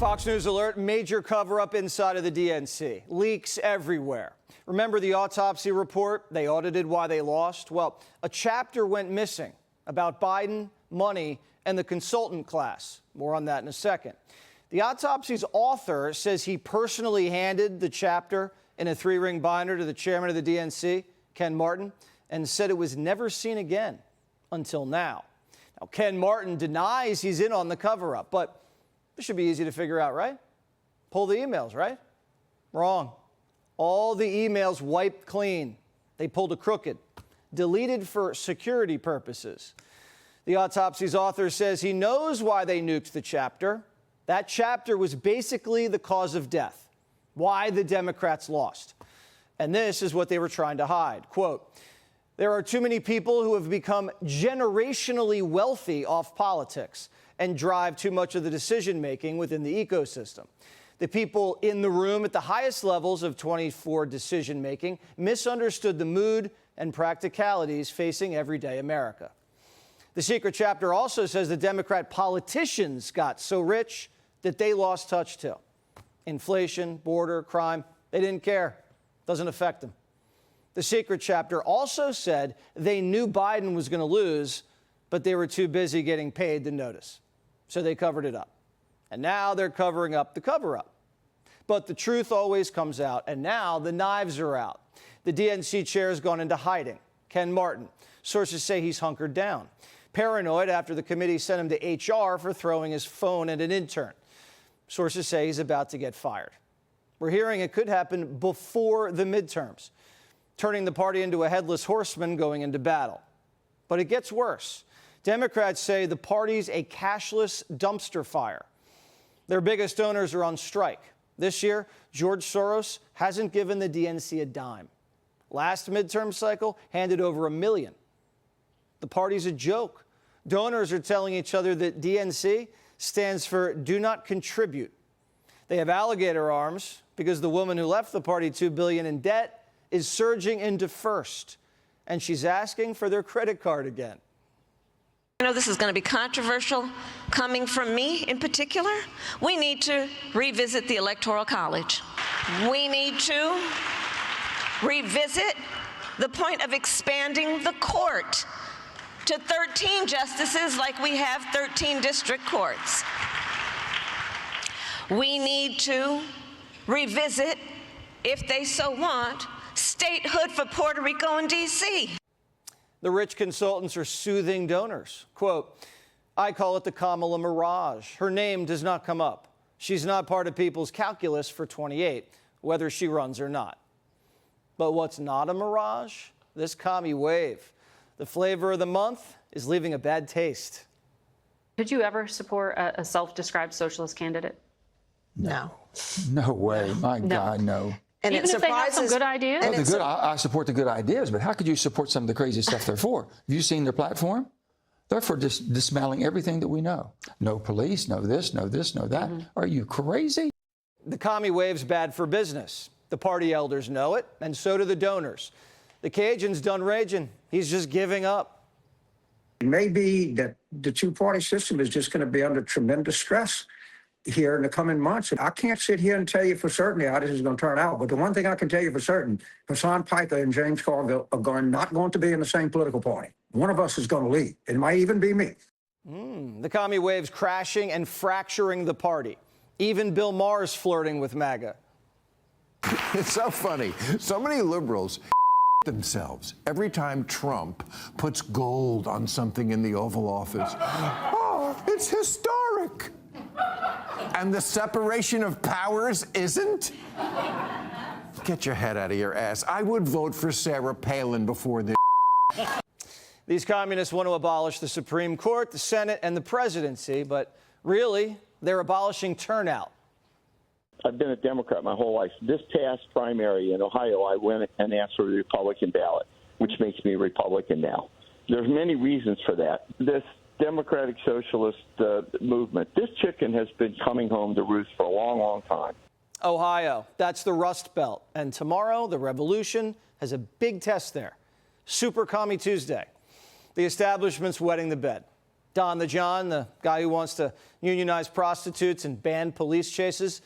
Fox News alert, major cover-up inside of the DNC. Leaks everywhere. Remember the autopsy report? They audited why they lost. Well, a chapter went missing about Biden, money, and the consultant class. More on that in a second. The autopsy's author says he personally handed the chapter in a 3-ring binder to the chairman of the DNC, Ken Martin, and said it was never seen again until now. Now, Ken Martin denies he's in on the cover-up, but this should be easy to figure out, right? Pull the emails, right? Wrong. All the emails wiped clean. They pulled a crooked, deleted for security purposes. The autopsy's author says he knows why they nuked the chapter. That chapter was basically the cause of death, why the Democrats lost. And this is what they were trying to hide. Quote, "There are too many people who have become generationally wealthy off politics and drive too much of the decision-making within the ecosystem. The people in the room at the highest levels of 24 decision-making misunderstood the mood and practicalities facing everyday America." The secret chapter also says the Democrat politicians got so rich that they lost touch too. Inflation, border, crime, they didn't care. Doesn't affect them. The secret chapter also said they knew Biden was going to lose, but they were too busy getting paid to notice. So they covered it up. And now they're covering up the cover-up. But the truth always comes out, and now the knives are out. The DNC chair has gone into hiding. Ken Martin. Sources say he's hunkered down. Paranoid after the committee sent him to HR for throwing his phone at an intern. Sources say he's about to get fired. We're hearing it could happen before the midterms, turning the party into a headless horseman going into battle. But it gets worse. Democrats say the party's a cashless dumpster fire. Their biggest donors are on strike. This year, George Soros hasn't given the DNC a dime. Last midterm cycle handed over $1 million. The party's a joke. Donors are telling each other that DNC stands for do not contribute. They have alligator arms because the woman who left the party $2 billion in debt is surging into first, and she's asking for their credit card again. I know this is going to be controversial coming from me in particular. We need to revisit the Electoral College. We need to revisit the point of expanding the court to 13 justices like we have 13 district courts. We need to revisit, if they so want, statehood for Puerto Rico and D.C. The rich consultants are soothing donors. Quote, "I call it the Kamala mirage. Her name does not come up. She's not part of people's calculus for 28, whether she runs or not." But what's not a mirage? This commie wave. The flavor of the month is leaving a bad taste. Could you ever support a self-described socialist candidate? No. No way. My God, no. And even if they have some good ideas? Well, I support the good ideas, but how could you support some of the crazy stuff they're for? Have you seen their platform? They're for dismantling everything that we know. No police, no this, no this, no that. Are you crazy? The commie wave's bad for business. The party elders know it, and so do the donors. The Cajun's done raging. He's just giving up. It may be that the two-party system is just going to be under tremendous stress here in the coming months. I can't sit here and tell you for certainty how this is going to turn out, but the one thing I can tell you for certain, Hassan Piker and James Carville are not going to be in the same political party. One of us is going to leave. It might even be me. The commie wave's crashing and fracturing the party. Even Bill Maher's flirting with MAGA. It's so funny. So many liberals themselves every time Trump puts gold on something in the Oval Office. Oh, it's historic. And the separation of powers isn't? Get your head out of your ass. I would vote for Sarah Palin before this. These communists want to abolish the Supreme Court, the Senate, and the presidency, but really, they're abolishing turnout. I've been a Democrat my whole life. This past primary in Ohio, I went and asked for the Republican ballot, which makes me a Republican now. There's many reasons for that. This Democratic Socialist movement, this chicken has been coming home to roost for a long, long time. Ohio, that's the Rust Belt. And tomorrow, the revolution has a big test there. Super Commie Tuesday. The establishment's wetting the bed. Don the John, the guy who wants to unionize prostitutes and ban police chases,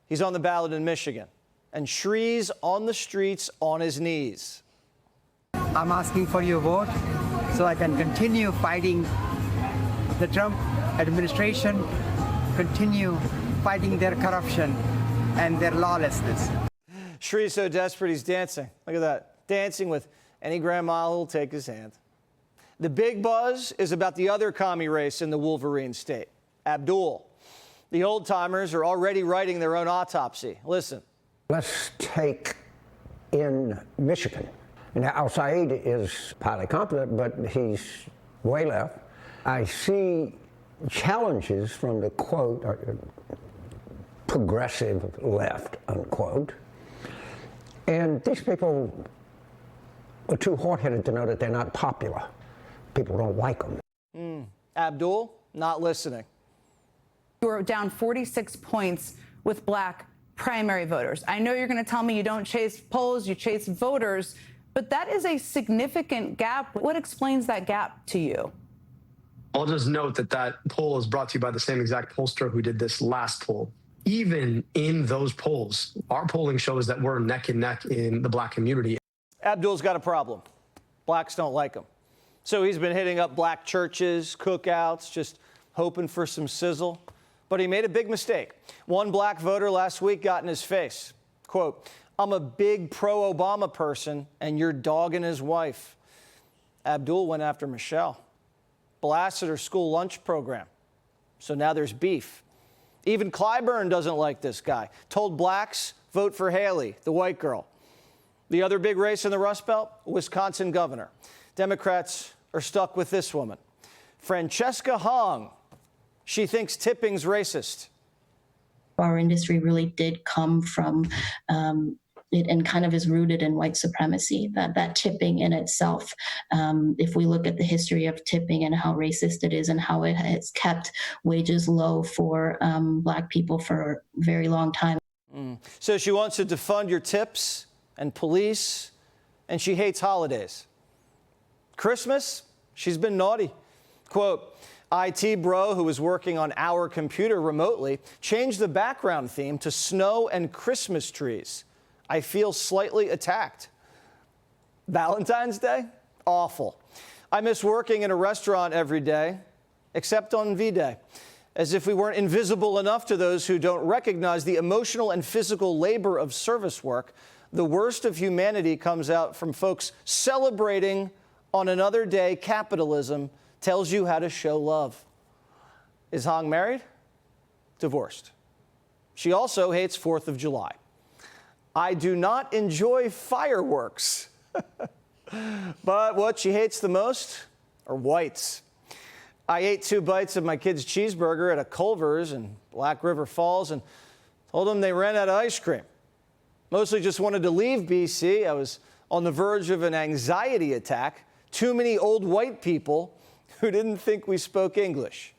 he's on the ballot in Michigan. And Shree's on the streets on his knees. I'm asking for your vote so I can continue fighting the Trump administration, continue fighting their corruption and their lawlessness. Shree's so desperate he's dancing. Look at that. Dancing with any grandma who'll take his hand. The big buzz is about the other commie race in the Wolverine state, Abdul. The old-timers are already writing their own autopsy. Listen. Let's take in Michigan. Now, al-Said is highly competent, but he's way left. I see challenges from the, quote, progressive left, unquote. And these people are too hard-headed to know that they're not popular. People don't like them. Abdul, not listening. You were down 46 points with black primary voters. I know you're going to tell me you don't chase polls, you chase voters, but that is a significant gap. What explains that gap to you? I'll just note that that poll is brought to you by the same exact pollster who did this last poll. Even in those polls, our polling shows that we're neck and neck in the black community. Abdul's got a problem. Blacks don't like him. So he's been hitting up black churches, cookouts, just hoping for some sizzle. But he made a big mistake. One black voter last week got in his face. Quote, "I'm a big pro-Obama person, and you're dogging his wife." Abdul went after Michelle, blasted her school lunch program. So now there's beef. Even Clyburn doesn't like this guy. Told blacks, vote for Haley, the white girl. The other big race in the Rust Belt, Wisconsin governor. Democrats are stuck with this woman, Francesca Hong. She thinks tipping's racist. Our industry really did come from it and kind of is rooted in white supremacy, that tipping in itself. If we look at the history of tipping and how racist it is and how it has kept wages low for black people for a very long time. So she wants to defund your tips and police, and she hates holidays. Christmas, she's been naughty. Quote, IT bro who was working on our computer remotely changed the background theme to snow and Christmas trees. I feel slightly attacked. Valentine's Day? Awful. I miss working in a restaurant every day, except on V-Day, as if we weren't invisible enough to those who don't recognize the emotional and physical labor of service work. The worst of humanity comes out from folks celebrating on another day. Capitalism tells you how to show love. Is Hong married? Divorced. She also hates 4th of July. I do not enjoy fireworks. But what she hates the most are whites. I ate 2 bites of my kid's cheeseburger at a Culver's in Black River Falls and told them they ran out of ice cream. Mostly just wanted to leave BC. I was on the verge of an anxiety attack. Too many old white people who didn't think we spoke English.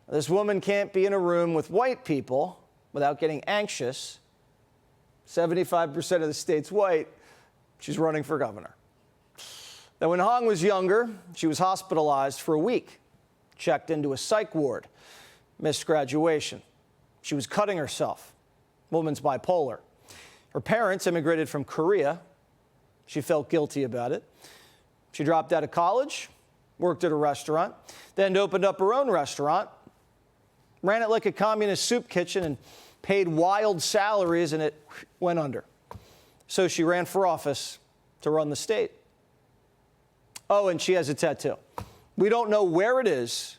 This woman can't be in a room with white people without getting anxious. 75% of the state's white. She's running for governor. Now, when Hong was younger, she was hospitalized for a week, checked into a psych ward, missed graduation. She was cutting herself. Woman's bipolar. Her parents immigrated from Korea. She felt guilty about it. She dropped out of college, worked at a restaurant, then opened up her own restaurant, ran it like a communist soup kitchen, and paid wild salaries, and it went under. So she ran for office to run the state. Oh, and she has a tattoo. We don't know where it is,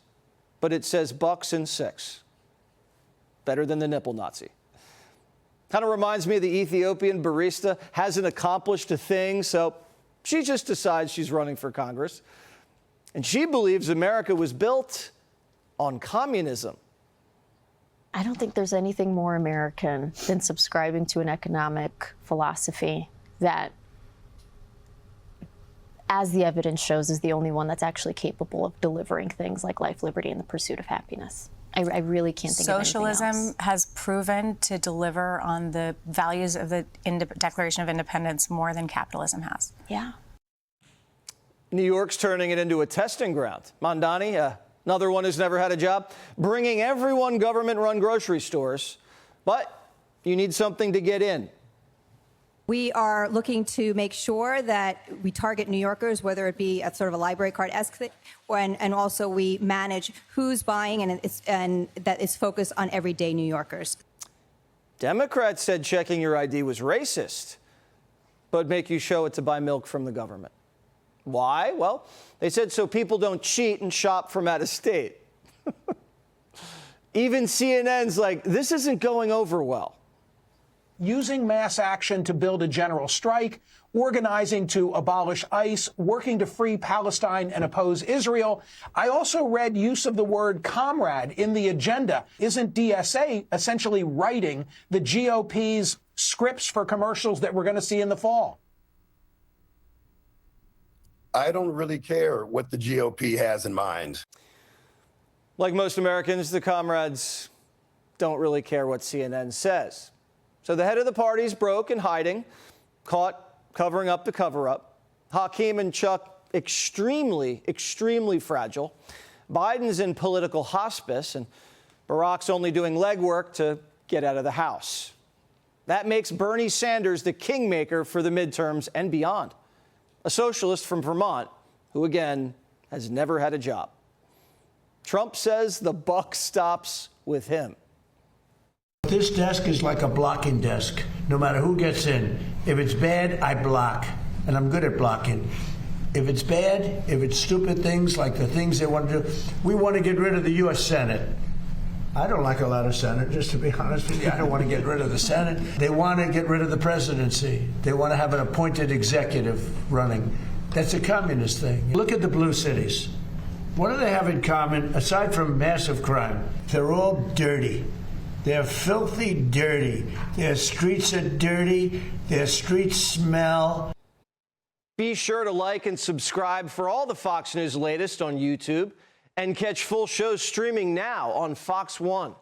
but it says bucks and 6. Better than the nipple Nazi. Kind of reminds me of the Ethiopian barista, hasn't accomplished a thing, so she just decides she's running for Congress. And she believes America was built on communism. I don't think there's anything more American than subscribing to an economic philosophy that, as the evidence shows, is the only one that's actually capable of delivering things like life, liberty, and the pursuit of happiness. I really can't think of anything else. Socialism has proven to deliver on the values of the Declaration of Independence more than capitalism has. Yeah. New York's turning it into a testing ground. Mondani, Another one who's never had a job, bringing everyone government-run grocery stores, but you need something to get in. We are looking to make sure that we target New Yorkers, whether it be a sort of a library card-esque thing, and also we manage who's buying, and that is focused on everyday New Yorkers. Democrats said checking your ID was racist, but make you show it to buy milk from the government. Why? Well, they said so people don't cheat and shop from out of state. Even CNN's like, this isn't going over well. Using mass action to build a general strike, organizing to abolish ICE, working to free Palestine and oppose Israel. I also read use of the word comrade in the agenda. Isn't DSA essentially writing the GOP's scripts for commercials that we're going to see in the fall? I don't really care what the GOP has in mind. Like most Americans, the comrades don't really care what CNN says. So the head of the party's broke and hiding, caught covering up the cover-up. Hakeem and Chuck, extremely, extremely fragile. Biden's in political hospice, and Barack's only doing legwork to get out of the House. That makes Bernie Sanders the kingmaker for the midterms and beyond. A socialist from Vermont who, again, has never had a job. Trump says the buck stops with him. This desk is like a blocking desk, no matter who gets in. If it's bad, I block, and I'm good at blocking. If it's bad, if it's stupid things like the things they want to do, we want to get rid of the U.S. Senate. I don't like a lot of Senate, just to be honest with you. I don't want to get rid of the Senate. They want to get rid of the presidency. They want to have an appointed executive running. That's a communist thing. Look at the blue cities. What do they have in common, aside from massive crime? They're all dirty. They're filthy dirty. Their streets are dirty. Their streets smell. Be sure to like and subscribe for all the Fox News latest on YouTube and catch full shows streaming now on Fox One.